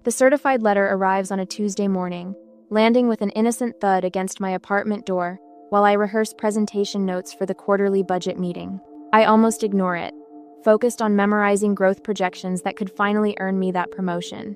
The certified letter arrives on a Tuesday morning, landing with an innocent thud against my apartment door while I rehearse presentation notes for the quarterly budget meeting. I almost ignore it, focused on memorizing growth projections that could finally earn me that promotion.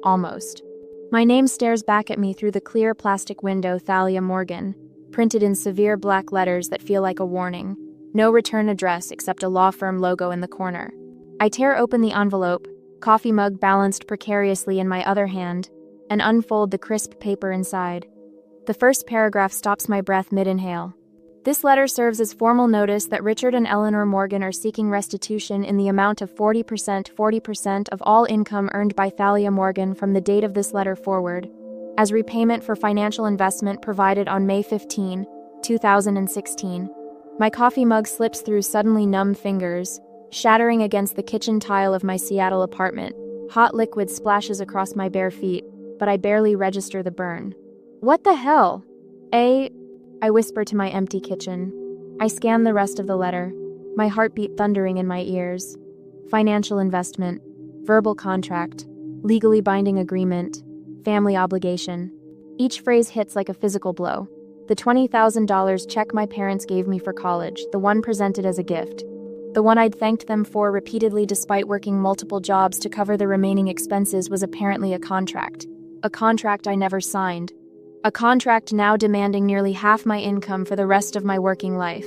Almost. My name stares back at me through the clear plastic window, Thalia Morgan, printed in severe black letters that feel like a warning. No return address except a law firm logo in the corner. I tear open the envelope, coffee mug balanced precariously in my other hand, and unfold the crisp paper inside. The first paragraph stops my breath mid-inhale. This letter serves as formal notice that Richard and Eleanor Morgan are seeking restitution in the amount of 40% of all income earned by Thalia Morgan from the date of this letter forward, as repayment for financial investment provided on May 15, 2016. My coffee mug slips through suddenly numb fingers, shattering against the kitchen tile of my Seattle apartment. Hot liquid splashes across my bare feet, but I barely register the burn. What the hell? I whisper to my empty kitchen. I scan the rest of the letter, my heartbeat thundering in my ears. Financial investment, verbal contract, legally binding agreement, family obligation. Each phrase hits like a physical blow. The $20,000 check my parents gave me for college, the one presented as a gift. The one I'd thanked them for repeatedly despite working multiple jobs to cover the remaining expenses, was apparently a contract. A contract I never signed. A contract now demanding nearly half my income for the rest of my working life.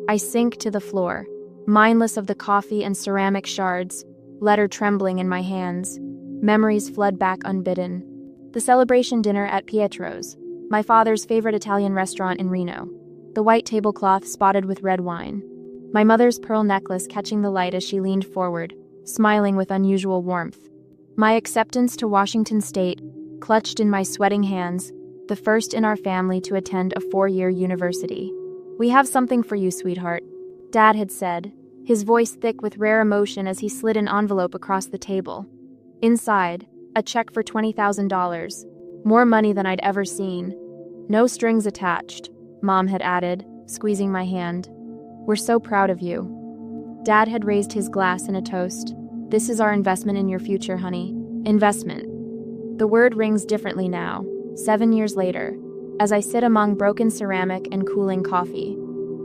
I sink to the floor, mindless of the coffee and ceramic shards, letter trembling in my hands. Memories flood back unbidden. The celebration dinner at Pietro's, my father's favorite Italian restaurant in Reno. The white tablecloth spotted with red wine. My mother's pearl necklace catching the light as she leaned forward, smiling with unusual warmth. My acceptance to Washington State, clutched in my sweating hands, the first in our family to attend a 4-year university. "We have something for you, sweetheart," Dad had said, his voice thick with rare emotion as he slid an envelope across the table. Inside, a check for $20,000, more money than I'd ever seen. "No strings attached," Mom had added, squeezing my hand. "We're so proud of you." Dad had raised his glass in a toast. "This is our investment in your future, honey." Investment. The word rings differently now, 7 years later, as I sit among broken ceramic and cooling coffee.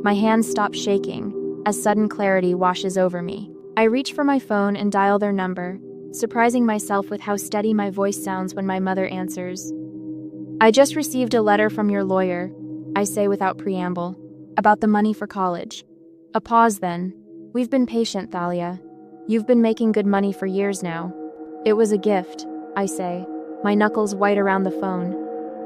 My hands stop shaking as sudden clarity washes over me. I reach for my phone and dial their number, surprising myself with how steady my voice sounds when my mother answers. "I just received a letter from your lawyer," I say without preamble, "about the money for college." A pause then. "We've been patient, Thalia. You've been making good money for years now." "It was a gift," I say, my knuckles white around the phone.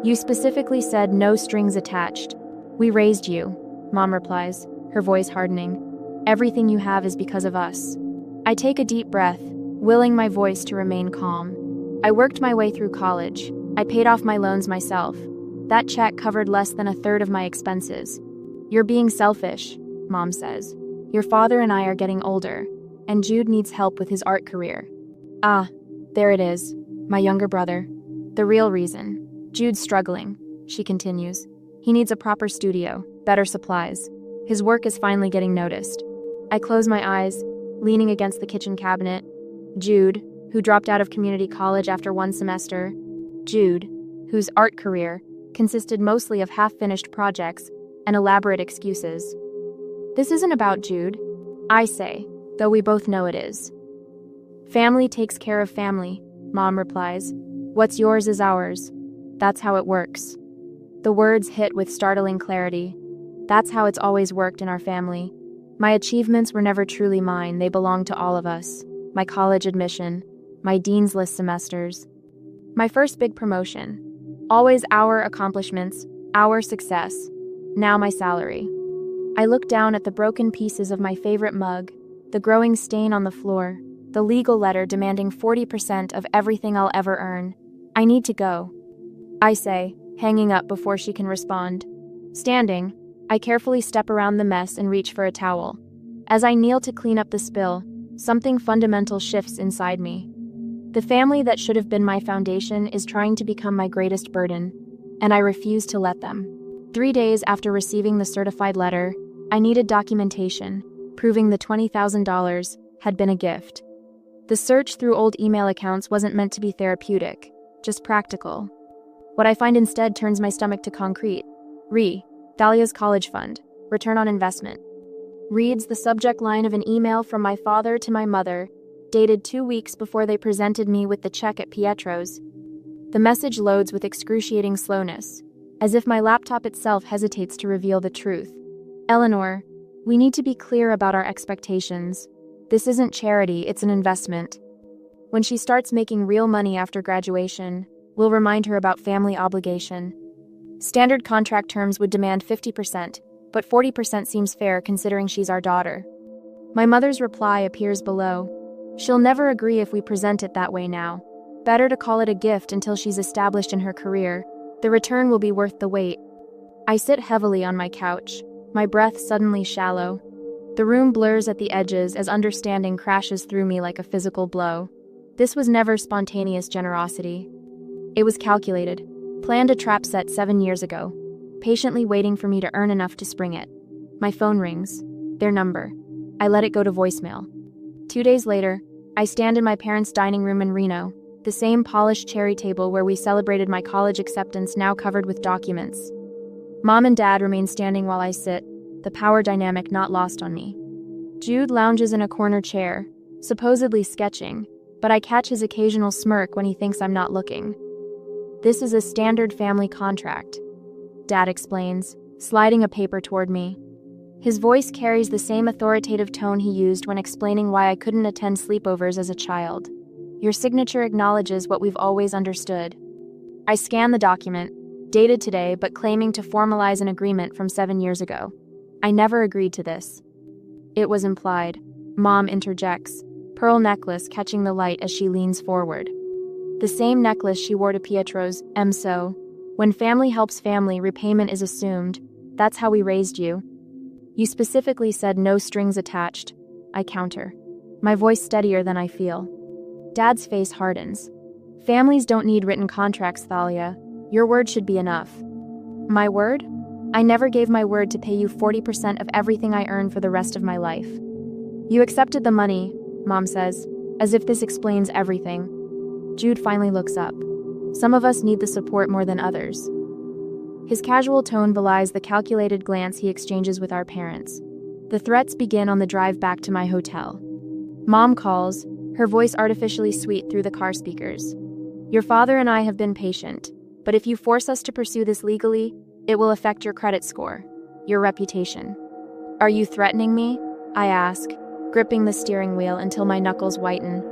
"You specifically said no strings attached. We raised you," Mom replies, her voice hardening. "Everything you have is because of us." I take a deep breath, willing my voice to remain calm. I worked my way through college. I paid off my loans myself. That check covered less than a third of my expenses. "You're being selfish," Mom says. "Your father and I are getting older, and Jude needs help with his art career." Ah, there it is, my younger brother. The real reason. "Jude's struggling," she continues. "He needs a proper studio, better supplies. His work is finally getting noticed." I close my eyes, leaning against the kitchen cabinet. Jude, who dropped out of community college after one semester. Jude, whose art career consisted mostly of half-finished projects and elaborate excuses. "This isn't about Jude," I say, though we both know it is. "Family takes care of family," Mom replies. "What's yours is ours. That's how it works." The words hit with startling clarity. That's how it's always worked in our family. My achievements were never truly mine, they belonged to all of us. My college admission, my dean's list semesters, my first big promotion. Always our accomplishments, our success. Now my salary. I look down at the broken pieces of my favorite mug, the growing stain on the floor, the legal letter demanding 40% of everything I'll ever earn. "I need to go," I say, hanging up before she can respond. Standing, I carefully step around the mess and reach for a towel. As I kneel to clean up the spill, something fundamental shifts inside me. The family that should have been my foundation is trying to become my greatest burden, and I refuse to let them. 3 days after receiving the certified letter, I needed documentation, proving the $20,000 had been a gift. The search through old email accounts wasn't meant to be therapeutic, just practical. What I find instead turns my stomach to concrete. Thalia's college fund, return on investment. Reads the subject line of an email from my father to my mother, dated 2 weeks before they presented me with the check at Pietro's. The message loads with excruciating slowness, as if my laptop itself hesitates to reveal the truth. Eleanor, we need to be clear about our expectations. This isn't charity, it's an investment. When she starts making real money after graduation, we'll remind her about family obligation. Standard contract terms would demand 50%, but 40% seems fair considering she's our daughter. My mother's reply appears below. She'll never agree if we present it that way now. Better to call it a gift until she's established in her career. The return will be worth the wait. I sit heavily on my couch, my breath suddenly shallow. The room blurs at the edges as understanding crashes through me like a physical blow. This was never spontaneous generosity. It was calculated, planned a trap set 7 years ago, patiently waiting for me to earn enough to spring it. My phone rings. Their number. I let it go to voicemail. 2 days later, I stand in my parents' dining room in Reno, the same polished cherry table where we celebrated my college acceptance now covered with documents. Mom and Dad remain standing while I sit, the power dynamic not lost on me. Jude lounges in a corner chair, supposedly sketching, but I catch his occasional smirk when he thinks I'm not looking. This is a standard family contract, Dad explains, sliding a paper toward me. His voice carries the same authoritative tone he used when explaining why I couldn't attend sleepovers as a child. Your signature acknowledges what we've always understood. I scan the document, dated today but claiming to formalize an agreement from 7 years ago. I never agreed to this. It was implied. Mom interjects, pearl necklace catching the light as she leans forward. The same necklace she wore to Pietro's, so. When family helps family, repayment is assumed. That's how we raised you. You specifically said no strings attached. I counter, my voice steadier than I feel. Dad's face hardens. Families don't need written contracts, Thalia. Your word should be enough. My word? I never gave my word to pay you 40% of everything I earn for the rest of my life. You accepted the money, Mom says, as if this explains everything. Jude finally looks up. Some of us need the support more than others. His casual tone belies the calculated glance he exchanges with our parents. The threats begin on the drive back to my hotel. Mom calls, her voice artificially sweet through the car speakers. Your father and I have been patient, but if you force us to pursue this legally, it will affect your credit score, your reputation. Are you threatening me? I ask, gripping the steering wheel until my knuckles whiten.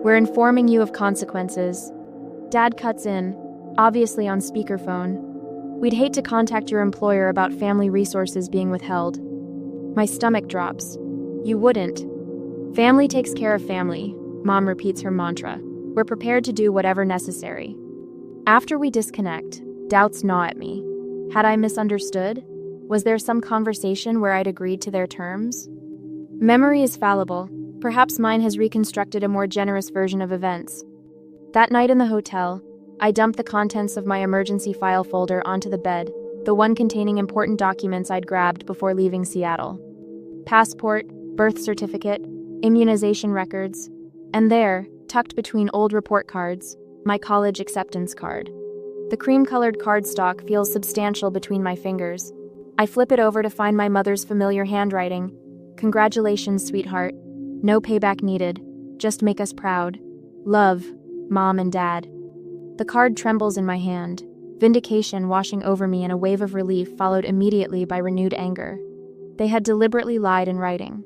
We're informing you of consequences. Dad cuts in, obviously on speakerphone. We'd hate to contact your employer about family resources being withheld. My stomach drops. You wouldn't. Family takes care of family, Mom repeats her mantra. We're prepared to do whatever necessary. After we disconnect, doubts gnaw at me. Had I misunderstood? Was there some conversation where I'd agreed to their terms? Memory is fallible. Perhaps mine has reconstructed a more generous version of events. That night in the hotel, I dumped the contents of my emergency file folder onto the bed, the one containing important documents I'd grabbed before leaving Seattle. Passport, birth certificate, immunization records, and there, tucked between old report cards, my college acceptance card. The cream-colored cardstock feels substantial between my fingers. I flip it over to find my mother's familiar handwriting. Congratulations, sweetheart. No payback needed. Just make us proud. Love, Mom and Dad. The card trembles in my hand, vindication washing over me in a wave of relief followed immediately by renewed anger. They had deliberately lied in writing.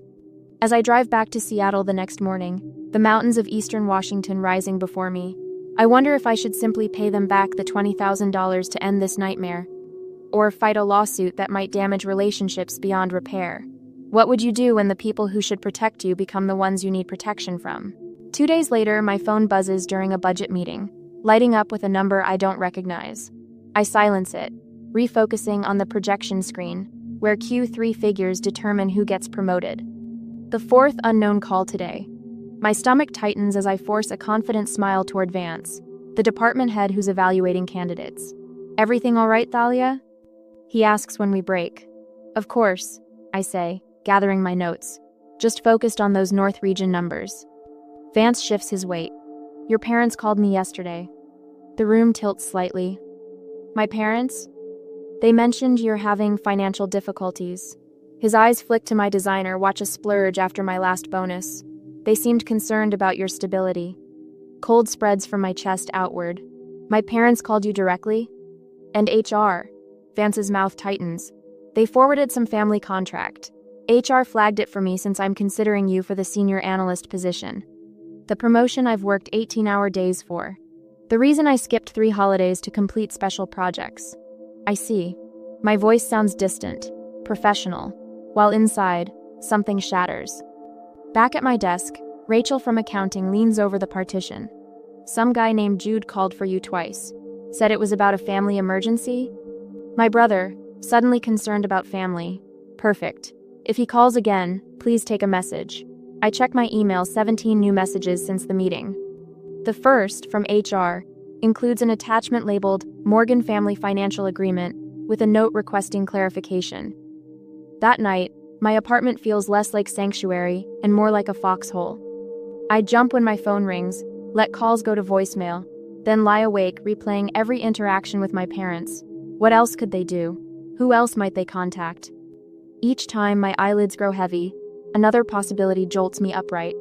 As I drive back to Seattle the next morning, the mountains of eastern Washington rising before me, I wonder if I should simply pay them back the $20,000 to end this nightmare, or fight a lawsuit that might damage relationships beyond repair. What would you do when the people who should protect you become the ones you need protection from? 2 days later, my phone buzzes during a budget meeting, lighting up with a number I don't recognize. I silence it, refocusing on the projection screen, where Q3 figures determine who gets promoted. The fourth unknown call today. My stomach tightens as I force a confident smile toward Vance, the department head who's evaluating candidates. Everything all right, Thalia? He asks when we break. Of course, I say, gathering my notes, just focused on those North Region numbers. Vance shifts his weight. Your parents called me yesterday. The room tilts slightly. My parents? They mentioned you're having financial difficulties. His eyes flick to my designer, watch a splurge after my last bonus. They seemed concerned about your stability. Cold spreads from my chest outward. My parents called you directly? And HR. Vance's mouth tightens. They forwarded some family contract. HR flagged it for me since I'm considering you for the senior analyst position. The promotion I've worked 18-hour days for. The reason I skipped 3 holidays to complete special projects. I see. My voice sounds distant, professional, while inside, something shatters. Back at my desk, Rachel from accounting leans over the partition. Some guy named Jude called for you twice. Said it was about a family emergency? My brother, suddenly concerned about family. Perfect. If he calls again, please take a message. I check my email, 17 new messages since the meeting. The first, from HR, includes an attachment labeled Morgan Family Financial Agreement with a note requesting clarification. That night, my apartment feels less like sanctuary and more like a foxhole. I jump when my phone rings, let calls go to voicemail, then lie awake replaying every interaction with my parents. What else could they do? Who else might they contact? Each time my eyelids grow heavy, another possibility jolts me upright.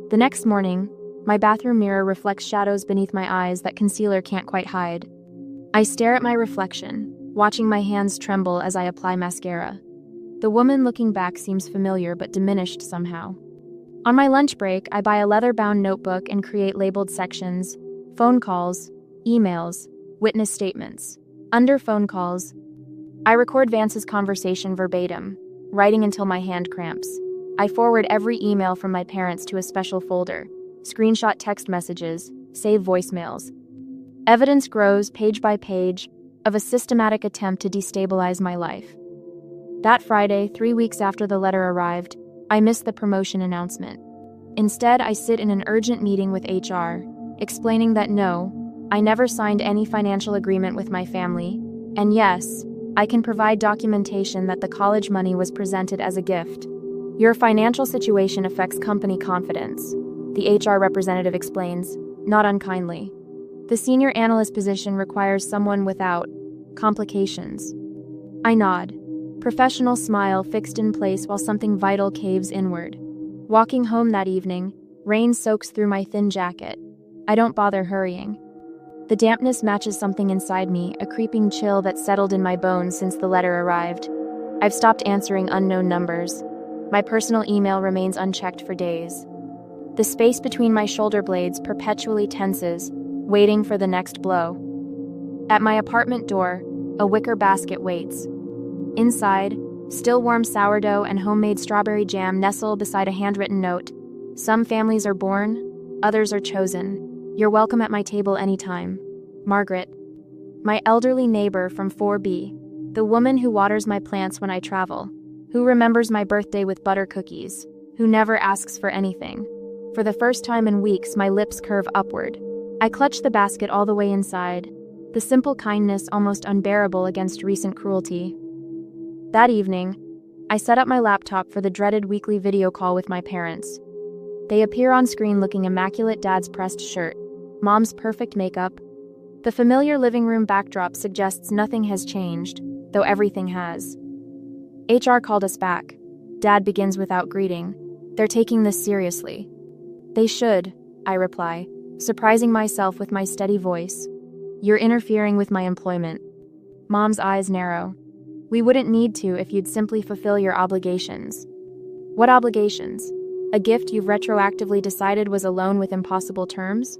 The next morning, my bathroom mirror reflects shadows beneath my eyes that concealer can't quite hide. I stare at my reflection, watching my hands tremble as I apply mascara. The woman looking back seems familiar but diminished somehow. On my lunch break, I buy a leather-bound notebook and create labeled sections: phone calls, emails, witness statements. Under phone calls, I record Vance's conversation verbatim, writing until my hand cramps. I forward every email from my parents to a special folder, screenshot text messages, save voicemails. Evidence grows page by page of a systematic attempt to destabilize my life. That Friday, 3 weeks after the letter arrived, I missed the promotion announcement. Instead, I sit in an urgent meeting with HR, explaining that no, I never signed any financial agreement with my family, and yes, I can provide documentation that the college money was presented as a gift. Your financial situation affects company confidence, the HR representative explains, not unkindly. The senior analyst position requires someone without complications. I nod. Professional smile fixed in place while something vital caves inward. Walking home that evening, rain soaks through my thin jacket. I don't bother hurrying. The dampness matches something inside me, a creeping chill that settled in my bones since the letter arrived. I've stopped answering unknown numbers. My personal email remains unchecked for days. The space between my shoulder blades perpetually tenses, waiting for the next blow. At my apartment door, a wicker basket waits. Inside, still warm sourdough and homemade strawberry jam nestle beside a handwritten note. Some families are born, others are chosen. You're welcome at my table anytime. Margaret. My elderly neighbor from 4B. The woman who waters my plants when I travel. Who remembers my birthday with butter cookies. Who never asks for anything. For the first time in weeks, my lips curve upward. I clutch the basket all the way inside. The simple kindness almost unbearable against recent cruelty. That evening, I set up my laptop for the dreaded weekly video call with my parents. They appear on screen looking immaculate: Dad's pressed shirt, Mom's perfect makeup. The familiar living room backdrop suggests nothing has changed, though everything has. HR called us back. Dad begins without greeting. They're taking this seriously. They should, I reply, surprising myself with my steady voice. You're interfering with my employment. Mom's eyes narrow. We wouldn't need to if you'd simply fulfill your obligations. What obligations? A gift you've retroactively decided was a loan with impossible terms?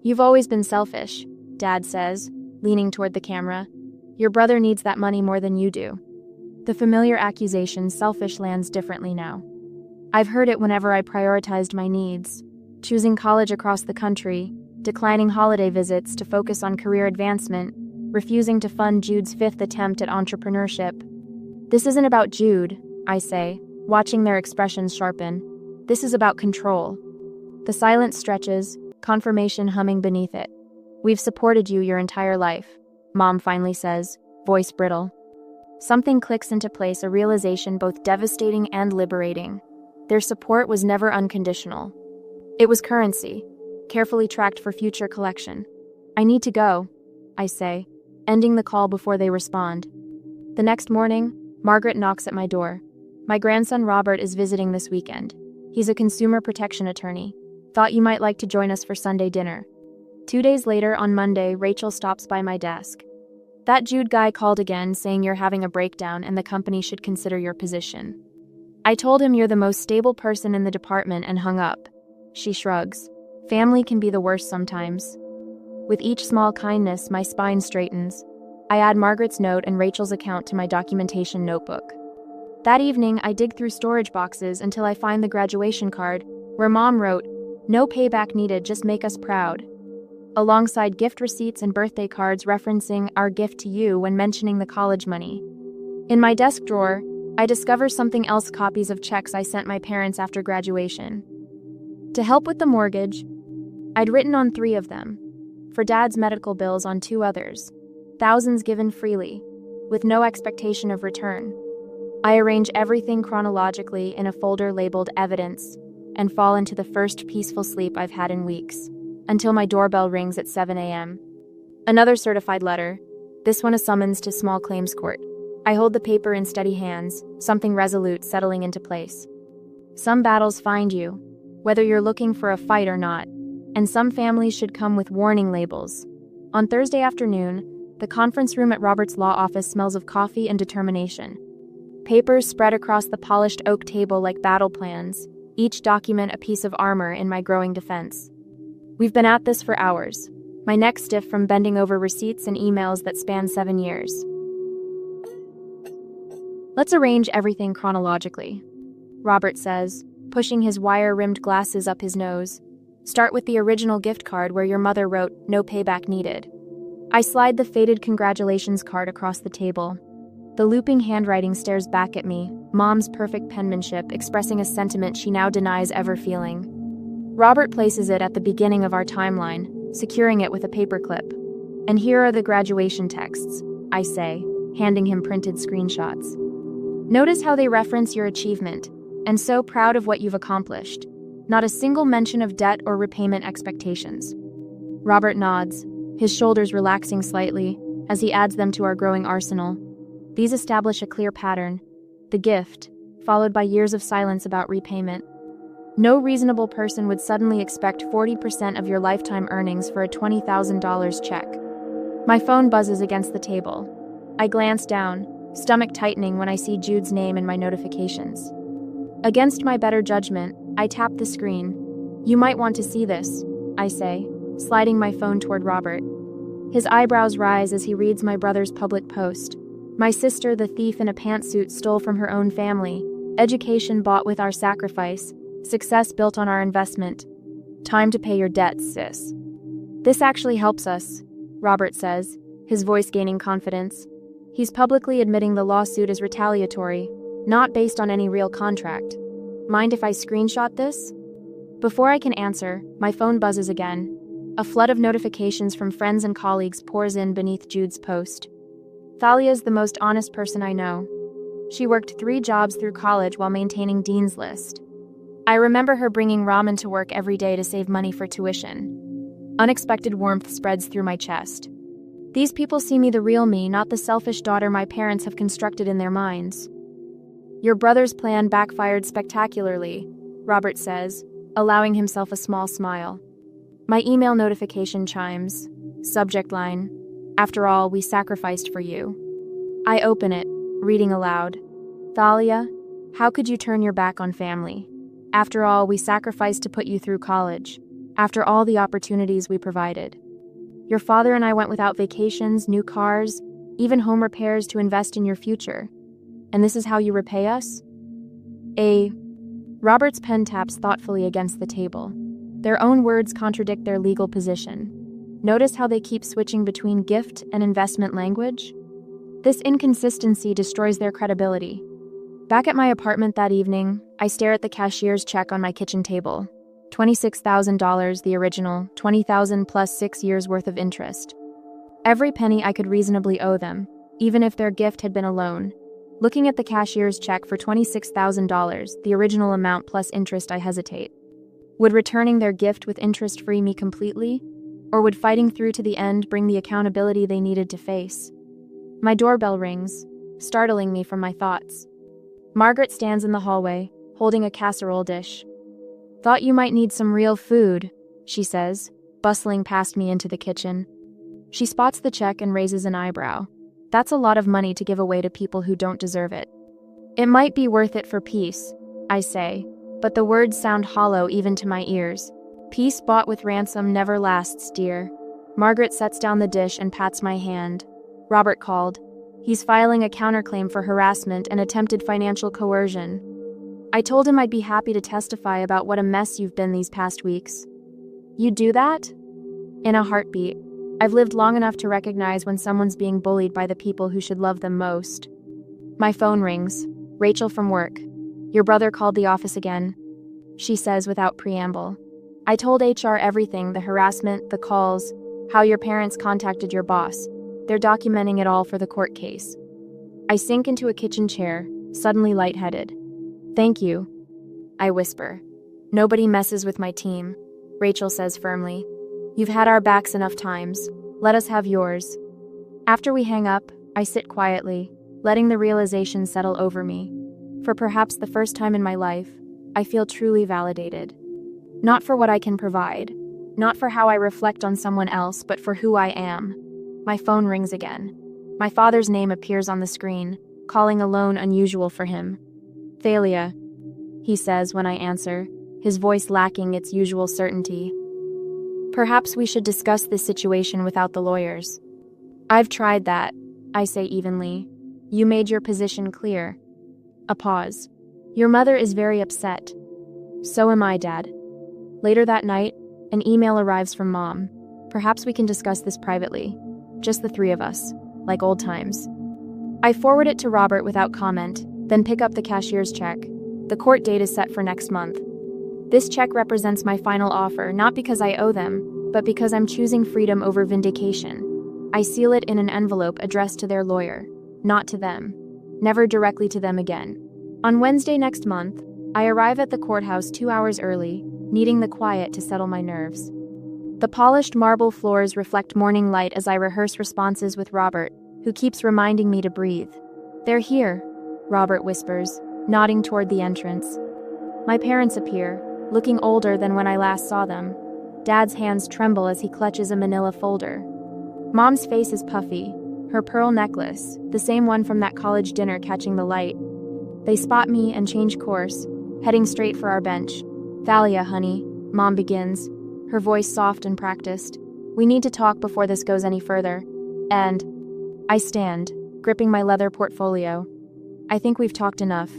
You've always been selfish, Dad says, leaning toward the camera. Your brother needs that money more than you do. The familiar accusation, selfish, lands differently now. I've heard it whenever I prioritized my needs, choosing college across the country, declining holiday visits to focus on career advancement, refusing to fund Jude's 5th attempt at entrepreneurship. This isn't about Jude, I say, watching their expressions sharpen. This is about control. The silence stretches, confirmation humming beneath it. We've supported you your entire life, Mom finally says, voice brittle. Something clicks into place, a realization both devastating and liberating. Their support was never unconditional. It was currency, carefully tracked for future collection. I need to go, I say, ending the call before they respond. The next morning, Margaret knocks at my door. My grandson Robert is visiting this weekend. He's a consumer protection attorney. Thought you might like to join us for Sunday dinner. 2 days later, on Monday, Rachel stops by my desk. That Jude guy called again, saying you're having a breakdown and the company should consider your position. I told him you're the most stable person in the department and hung up. She shrugs. Family can be the worst sometimes. With each small kindness, my spine straightens. I add Margaret's note and Rachel's account to my documentation notebook. That evening, I dig through storage boxes until I find the graduation card, where Mom wrote, "No payback needed, just make us proud," alongside gift receipts and birthday cards referencing our gift to you when mentioning the college money. In my desk drawer, I discover something else: copies of checks I sent my parents after graduation. To help with the mortgage, I'd written on 3 of them. For Dad's medical bills on 2 others. Thousands given freely, with no expectation of return. I arrange everything chronologically in a folder labeled Evidence and fall into the first peaceful sleep I've had in weeks, until my doorbell rings at 7 a.m. Another certified letter, this one a summons to small claims court. I hold the paper in steady hands, something resolute settling into place. Some battles find you, whether you're looking for a fight or not, and some families should come with warning labels. On Thursday afternoon, the conference room at Robert's law office smells of coffee and determination. Papers spread across the polished oak table like battle plans, each document a piece of armor in my growing defense. We've been at this for hours, my neck stiff from bending over receipts and emails that span 7 years. Let's arrange everything chronologically, Robert says, pushing his wire-rimmed glasses up his nose. Start with the original gift card where your mother wrote, "No payback needed." I slide the faded congratulations card across the table. The looping handwriting stares back at me, Mom's perfect penmanship expressing a sentiment she now denies ever feeling. Robert places it at the beginning of our timeline, securing it with a paperclip. And here are the graduation texts, I say, handing him printed screenshots. Notice how they reference your achievement, and so proud of what you've accomplished. Not a single mention of debt or repayment expectations. Robert nods, his shoulders relaxing slightly as he adds them to our growing arsenal. These establish a clear pattern: the gift, followed by years of silence about repayment. No reasonable person would suddenly expect 40% of your lifetime earnings for a $20,000 check. My phone buzzes against the table. I glance down, stomach tightening when I see Jude's name in my notifications. Against my better judgment, I tap the screen. You might want to see this, I say, sliding my phone toward Robert. His eyebrows rise as he reads my brother's public post. My sister, the thief in a pantsuit, stole from her own family. Education bought with our sacrifice. Success built on our investment. Time to pay your debts, sis. This actually helps us, Robert says, his voice gaining confidence. He's publicly admitting the lawsuit is retaliatory, not based on any real contract. Mind if I screenshot this? Before I can answer, my phone buzzes again. A flood of notifications from friends and colleagues pours in beneath Jude's post. Thalia's the most honest person I know. She worked 3 jobs through college while maintaining Dean's List. I remember her bringing ramen to work every day to save money for tuition. Unexpected warmth spreads through my chest. These people see me the real me, not the selfish daughter my parents have constructed in their minds. Your brother's plan backfired spectacularly, Robert says, allowing himself a small smile. My email notification chimes. Subject line: After all, we sacrificed for you. I open it, reading aloud. Thalia, how could you turn your back on family? After all, we sacrificed to put you through college. After all the opportunities we provided. Your father and I went without vacations, new cars, even home repairs to invest in your future. And this is how you repay us? Robert's pen taps thoughtfully against the table. Their own words contradict their legal position. Notice how they keep switching between gift and investment language? This inconsistency destroys their credibility. Back at my apartment that evening, I stare at the cashier's check on my kitchen table. $26,000, the original, $20,000 plus 6 years worth of interest. Every penny I could reasonably owe them, even if their gift had been a loan. Looking at the cashier's check for $26,000, the original amount plus interest, I hesitate. Would returning their gift with interest free me completely? Or would fighting through to the end bring the accountability they needed to face? My doorbell rings, startling me from my thoughts. Margaret stands in the hallway, holding a casserole dish. "Thought you might need some real food," she says, bustling past me into the kitchen. She spots the check and raises an eyebrow. "That's a lot of money to give away to people who don't deserve it." "It might be worth it for peace," I say, but the words sound hollow even to my ears. "Peace bought with ransom never lasts, dear." Margaret sets down the dish and pats my hand. "Robert called. He's filing a counterclaim for harassment and attempted financial coercion. I told him I'd be happy to testify about what a mess you've been these past weeks." "You'd do that?" "In a heartbeat. I've lived long enough to recognize when someone's being bullied by the people who should love them most." My phone rings. Rachel from work. "Your brother called the office again," she says without preamble. "I told HR everything, the harassment, the calls, how your parents contacted your boss. They're documenting it all for the court case." I sink into a kitchen chair, suddenly lightheaded. "Thank you," I whisper. "Nobody messes with my team," Rachel says firmly. "You've had our backs enough times. Let us have yours." After we hang up, I sit quietly, letting the realization settle over me. For perhaps the first time in my life, I feel truly validated. Not for what I can provide, not for how I reflect on someone else, but for who I am. My phone rings again. My father's name appears on the screen, calling alone unusual for him. "Thalia," he says when I answer, his voice lacking its usual certainty. "Perhaps we should discuss this situation without the lawyers." "I've tried that," I say evenly. "You made your position clear." A pause. "Your mother is very upset." "So am I, Dad." Later that night, an email arrives from Mom. "Perhaps we can discuss this privately. Just the three of us, like old times." I forward it to Robert without comment, then pick up the cashier's check. The court date is set for next month. This check represents my final offer, not because I owe them, but because I'm choosing freedom over vindication. I seal it in an envelope addressed to their lawyer, not to them. Never directly to them again. On Wednesday next month, I arrive at the courthouse 2 hours early, needing the quiet to settle my nerves. The polished marble floors reflect morning light as I rehearse responses with Robert, who keeps reminding me to breathe. "They're here," Robert whispers, nodding toward the entrance. My parents appear, looking older than when I last saw them. Dad's hands tremble as he clutches a manila folder. Mom's face is puffy, her pearl necklace, the same one from that college dinner, catching the light. They spot me and change course, heading straight for our bench. "Thalia, honey," Mom begins, her voice soft and practiced. "We need to talk before this goes any further." And I stand, gripping my leather portfolio. "I think we've talked enough."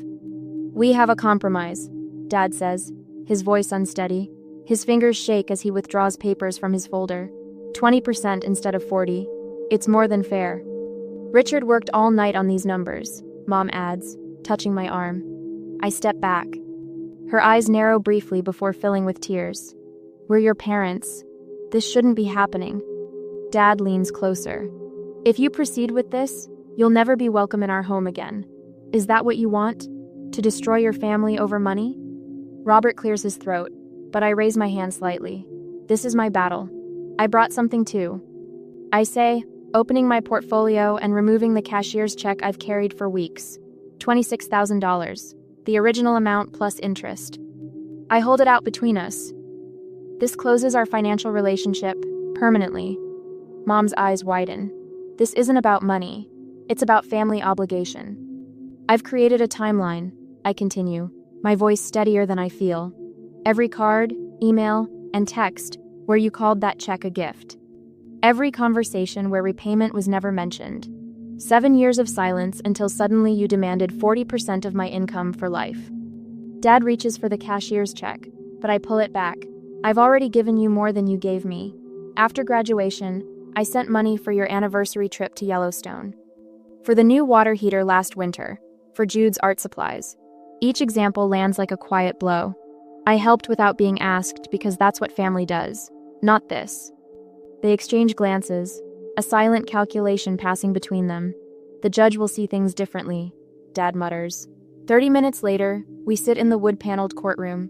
"We have a compromise," Dad says, his voice unsteady. His fingers shake as he withdraws papers from his folder. 20% instead of 40. It's more than fair. "Richard worked all night on these numbers," Mom adds, touching my arm. I step back. Her eyes narrow briefly before filling with tears. "We're your parents. This shouldn't be happening." Dad leans closer. "If you proceed with this, you'll never be welcome in our home again. Is that what you want? To destroy your family over money?" Robert clears his throat, but I raise my hand slightly. "This is my battle. I brought something too," I say, opening my portfolio and removing the cashier's check I've carried for weeks. $26,000, the original amount plus interest. I hold it out between us. "This closes our financial relationship, permanently." Mom's eyes widen. "This isn't about money. It's about family obligation." "I've created a timeline," I continue, my voice steadier than I feel. "Every card, email, and text where you called that check a gift. Every conversation where repayment was never mentioned. 7 years of silence until suddenly you demanded 40% of my income for life." Dad reaches for the cashier's check, but I pull it back. "I've already given you more than you gave me. After graduation, I sent money for your anniversary trip to Yellowstone. For the new water heater last winter. For Jude's art supplies." Each example lands like a quiet blow. I helped without being asked because that's what family does. Not this. They exchange glances, a silent calculation passing between them. "The judge will see things differently," Dad mutters. 30 minutes later, we sit in the wood-paneled courtroom.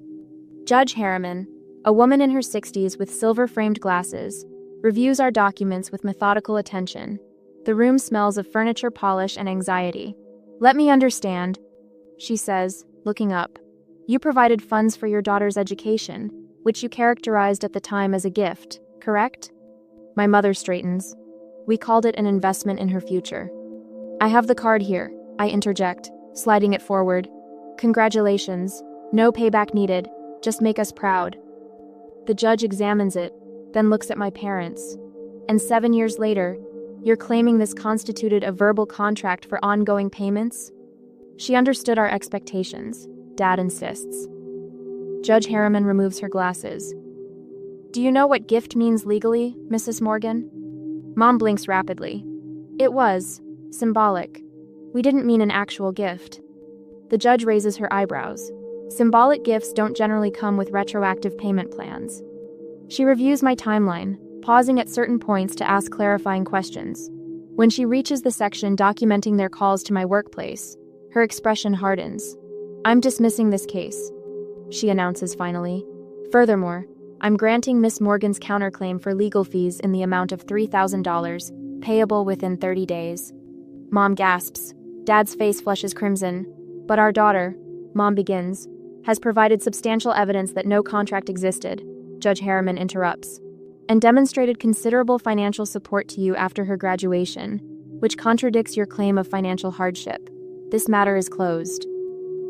Judge Harriman, A woman in her 60s with silver-framed glasses reviews our documents with methodical attention. The room smells of furniture polish and anxiety. "Let me understand," she says, looking up. "You provided funds for your daughter's education, which you characterized at the time as a gift, correct?" My mother straightens. "We called it an investment in her future." "I have the card here," I interject, sliding it forward. "Congratulations. No payback needed. Just make us proud." The judge examines it, then looks at my parents. "And 7 years later, you're claiming this constituted a verbal contract for ongoing payments?" "She understood our expectations," Dad insists. Judge Harriman removes her glasses. "Do you know what gift means legally, Mrs. Morgan?" Mom blinks rapidly. "It was symbolic. We didn't mean an actual gift." The judge raises her eyebrows. "Symbolic gifts don't generally come with retroactive payment plans." She reviews my timeline, pausing at certain points to ask clarifying questions. When she reaches the section documenting their calls to my workplace, her expression hardens. "I'm dismissing this case," she announces finally. "Furthermore, I'm granting Miss Morgan's counterclaim for legal fees in the amount of $3,000, payable within 30 days. Mom gasps. Dad's face flushes crimson. "But our daughter," Mom begins, "has provided substantial evidence that no contract existed," Judge Harriman interrupts, "and demonstrated considerable financial support to you after her graduation, which contradicts your claim of financial hardship. This matter is closed."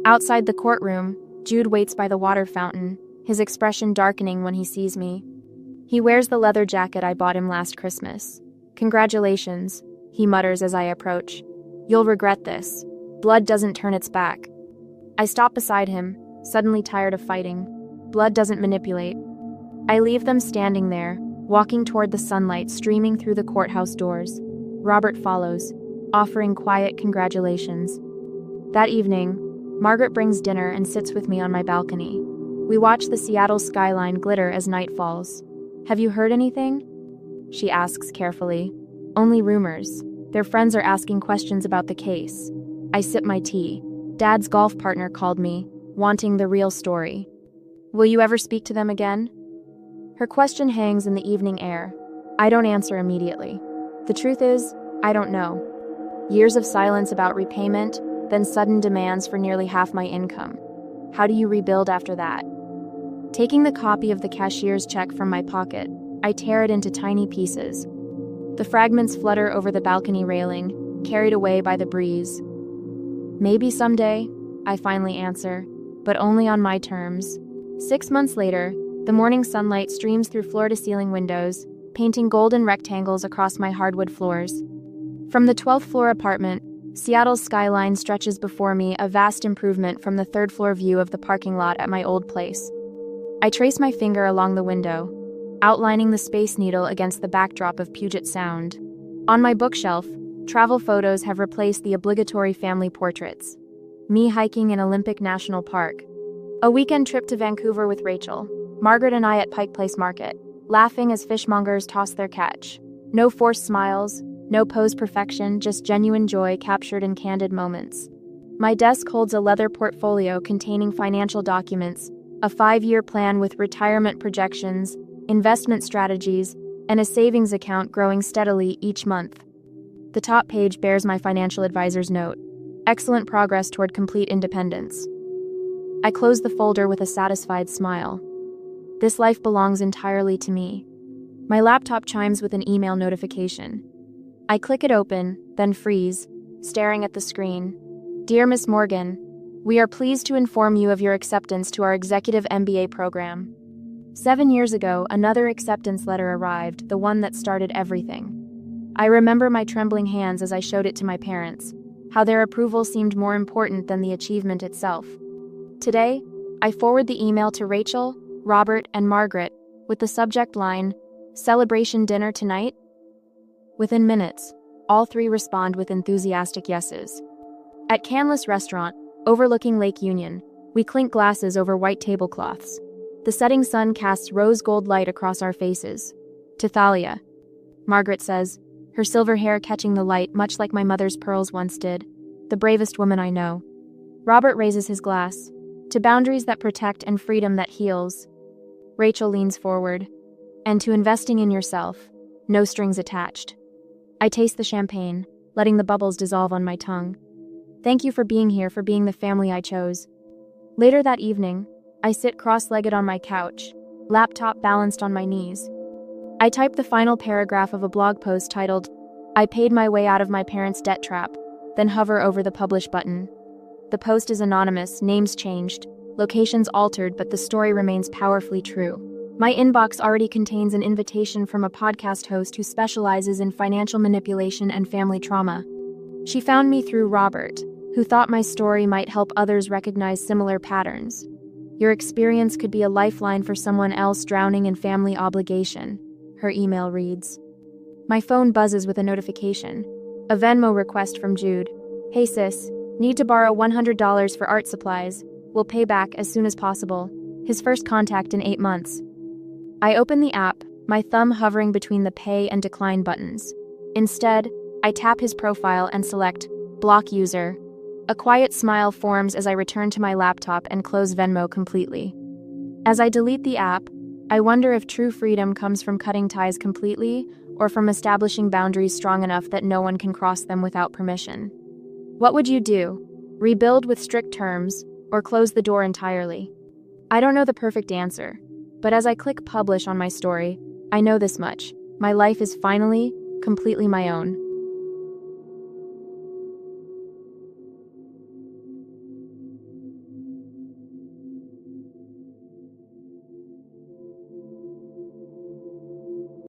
Outside the courtroom, Jude waits by the water fountain, his expression darkening when he sees me. He wears the leather jacket I bought him last Christmas. "Congratulations," he mutters as I approach. "You'll regret this. Blood doesn't turn its back." I stop beside him, suddenly tired of fighting. Blood doesn't manipulate. I leave them standing there, walking toward the sunlight streaming through the courthouse doors. Robert follows, offering quiet congratulations. That evening, Margaret brings dinner and sits with me on my balcony. We watch the Seattle skyline glitter as night falls. "Have you heard anything?" she asks carefully. "Only rumors. Their friends are asking questions about the case." I sip my tea. Dad's golf partner called me, wanting the real story. "Will you ever speak to them again?" Her question hangs in the evening air. I don't answer immediately. The truth is, I don't know. Years of silence about repayment, then sudden demands for nearly half my income. How do you rebuild after that? Taking the copy of the cashier's check from my pocket, I tear it into tiny pieces. The fragments flutter over the balcony railing, carried away by the breeze. "Maybe someday," I finally answer, but only on my terms. 6 months later, the morning sunlight streams through floor-to-ceiling windows, painting golden rectangles across my hardwood floors. From the 12th floor apartment, Seattle's skyline stretches before me, a vast improvement from the third-floor view of the parking lot at my old place. I trace my finger along the window, outlining the Space Needle against the backdrop of Puget Sound. On my bookshelf, travel photos have replaced the obligatory family portraits. Me hiking in Olympic National Park. A weekend trip to Vancouver with Rachel. Margaret and I at Pike Place Market, laughing as fishmongers toss their catch. No forced smiles, no posed perfection, just genuine joy captured in candid moments. My desk holds a leather portfolio containing financial documents, a 5-year plan with retirement projections, investment strategies, and a savings account growing steadily each month. The top page bears my financial advisor's note. Excellent progress toward complete independence. I close the folder with a satisfied smile. This life belongs entirely to me. My laptop chimes with an email notification. I click it open, then freeze, staring at the screen. "Dear Miss Morgan, we are pleased to inform you of your acceptance to our executive MBA program." 7 years ago, another acceptance letter arrived, the one that started everything. I remember my trembling hands as I showed it to my parents, how their approval seemed more important than the achievement itself. Today, I forward the email to Rachel, Robert, and Margaret with the subject line, "Celebration dinner tonight?" Within minutes, all three respond with enthusiastic yeses. At Canlis Restaurant, overlooking Lake Union, we clink glasses over white tablecloths. The setting sun casts rose-gold light across our faces. "To Thalia," Margaret says, her silver hair catching the light much like my mother's pearls once did. "The bravest woman I know." Robert raises his glass. "To boundaries that protect and freedom that heals." Rachel leans forward. And to investing in yourself, no strings attached. I taste the champagne, letting the bubbles dissolve on my tongue. Thank you for being here, for being the family I chose. Later that evening, I sit cross-legged on my couch, laptop balanced on my knees. I type the final paragraph of a blog post titled, "I paid my way out of my parents' debt trap," then hover over the publish button. The post is anonymous, names changed, locations altered, but the story remains powerfully true. My inbox already contains an invitation from a podcast host who specializes in financial manipulation and family trauma. She found me through Robert, who thought my story might help others recognize similar patterns. Your experience could be a lifeline for someone else drowning in family obligation, her email reads. My phone buzzes with a notification. A Venmo request from Jude. Hey sis, need to borrow $100 for art supplies. We'll pay back as soon as possible. His first contact in 8 months. I open the app, my thumb hovering between the pay and decline buttons. Instead, I tap his profile and select block user. A quiet smile forms as I return to my laptop and close Venmo completely. As I delete the app, I wonder if true freedom comes from cutting ties completely or from establishing boundaries strong enough that no one can cross them without permission. What would you do? Rebuild with strict terms or close the door entirely? I don't know the perfect answer, but as I click publish on my story, I know this much. My life is finally, completely my own.